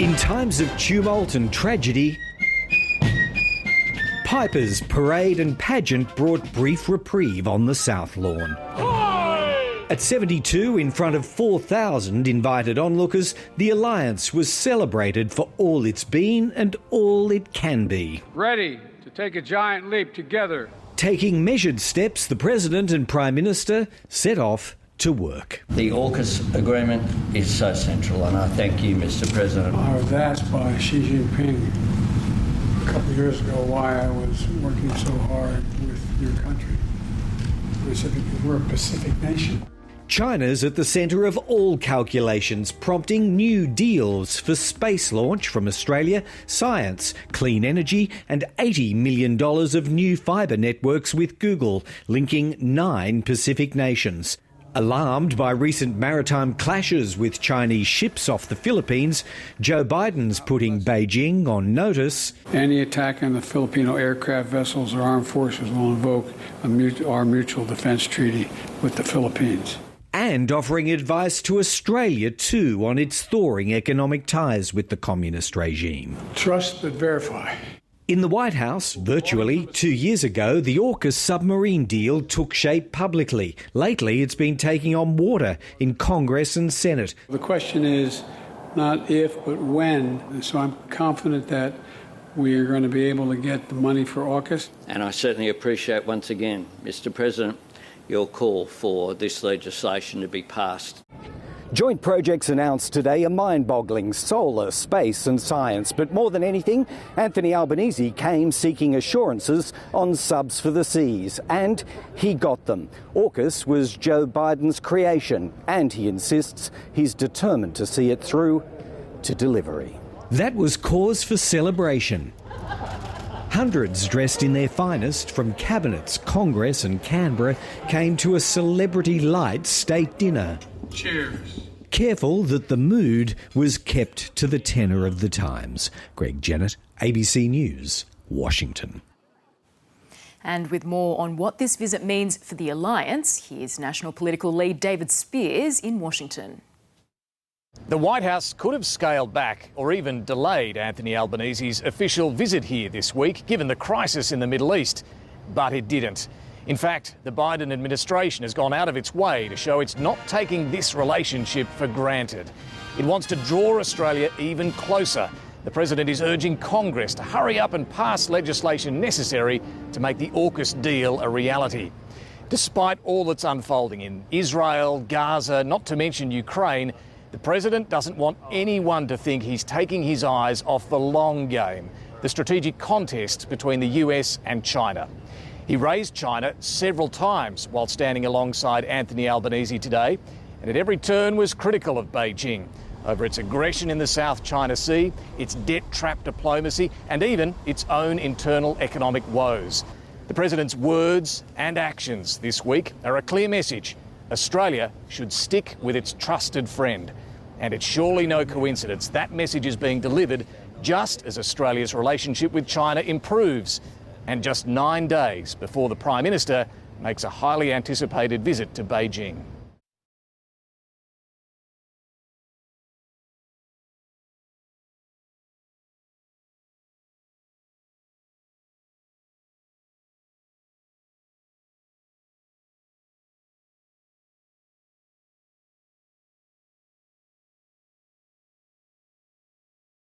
In times of tumult and tragedy, Piper's parade and pageant brought brief reprieve on the South Lawn. At 72, in front of 4,000 invited onlookers, the alliance was celebrated for all it's been and all it can be. Ready to take a giant leap together. Taking measured steps, the President and Prime Minister set off to work. The AUKUS agreement is so central, and I thank you, Mr. President. I was asked by Xi Jinping a couple of years ago why I was working so hard with your country. I said, because we're a Pacific nation. China's at the centre of all calculations, prompting new deals for space launch from Australia, science, clean energy and $80 million of new fibre networks with Google, linking 9 Pacific nations. Alarmed by recent maritime clashes with Chinese ships off the Philippines, Joe Biden's putting Beijing on notice. Any attack on the Filipino aircraft vessels or armed forces will invoke our mutual defence treaty with the Philippines. And offering advice to Australia too on its thawing economic ties with the communist regime. Trust but verify. In the White House, virtually 2 years ago, the AUKUS submarine deal took shape publicly. Lately, it's been taking on water in Congress and Senate. The question is not if, but when. So I'm confident that we are going to be able to get the money for AUKUS. And I certainly appreciate once again, Mr. President, your call for this legislation to be passed. Joint projects announced today are mind-boggling: solar, space and science. But more than anything, Anthony Albanese came seeking assurances on subs for the seas. And he got them. AUKUS was Joe Biden's creation, and he insists he's determined to see it through to delivery. That was cause for celebration. Hundreds dressed in their finest from cabinets, Congress and Canberra came to a celebrity-light state dinner. Cheers. Careful that the mood was kept to the tenor of the times. Greg Jennett, ABC News, Washington. And with more on what this visit means for the alliance, here's national political lead David Speers in Washington. The White House could have scaled back or even delayed Anthony Albanese's official visit here this week, given the crisis in the Middle East, but it didn't. In fact, the Biden administration has gone out of its way to show it's not taking this relationship for granted. It wants to draw Australia even closer. The President is urging Congress to hurry up and pass legislation necessary to make the AUKUS deal a reality. Despite all that's unfolding in Israel, Gaza, not to mention Ukraine, the President doesn't want anyone to think he's taking his eyes off the long game, the strategic contest between the US and China. He raised China several times while standing alongside Anthony Albanese today, and at every turn was critical of Beijing over its aggression in the South China Sea, its debt trap diplomacy, and even its own internal economic woes. The President's words and actions this week are a clear message. Australia should stick with its trusted friend. And it's surely no coincidence that message is being delivered just as Australia's relationship with China improves, and just 9 days before the Prime Minister makes a highly anticipated visit to Beijing.